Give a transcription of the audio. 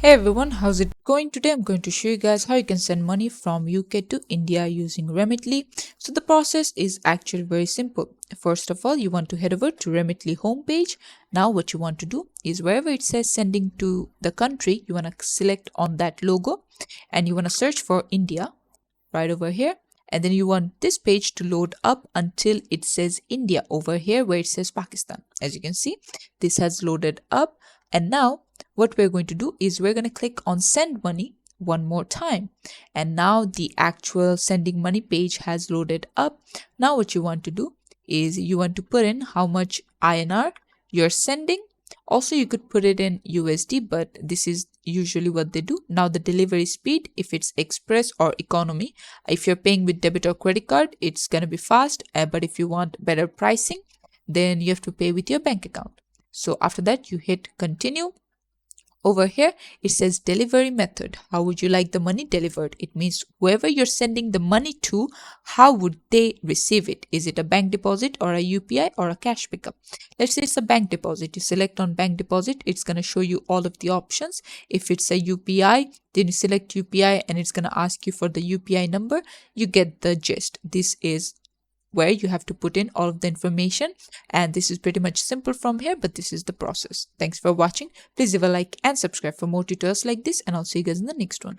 Hey everyone, how's it going? Today I'm going to show you guys how you can send money from UK to India using Remitly. So the process is actually very simple. First of all, you want to head over to Remitly homepage. Now what you want to do is wherever it says sending to the country, you want to select on that logo and you want to search for India right over here. And then you want this page to load up until it says India over here where it says Pakistan. As you can see, this has loaded up. And now what we're going to do is we're going to click on send money one more time. And now the actual sending money page has loaded up. Now what you want to do is you want to put in how much INR you're sending. Also, you could put it in USD, but this is usually what they do. Now, the delivery speed, if it's express or economy, if you're paying with debit or credit card, it's going to be fast. But if you want better pricing, then you have to pay with your bank account. So after that, you hit continue. Over here, it says delivery method. How would you like the money delivered? It means whoever you're sending the money to, how would they receive it? Is it a bank deposit or a UPI or a cash pickup? Let's say it's a bank deposit. You select on bank deposit. It's going to show you all of the options. If it's a UPI, then you select UPI and it's going to ask you for the UPI number. You get the gist. This is where you have to put in all of the information, and this is pretty much simple from here, but this is the process. Thanks for watching. Please leave a like and subscribe for more tutorials like this, and I'll see you guys in the next one.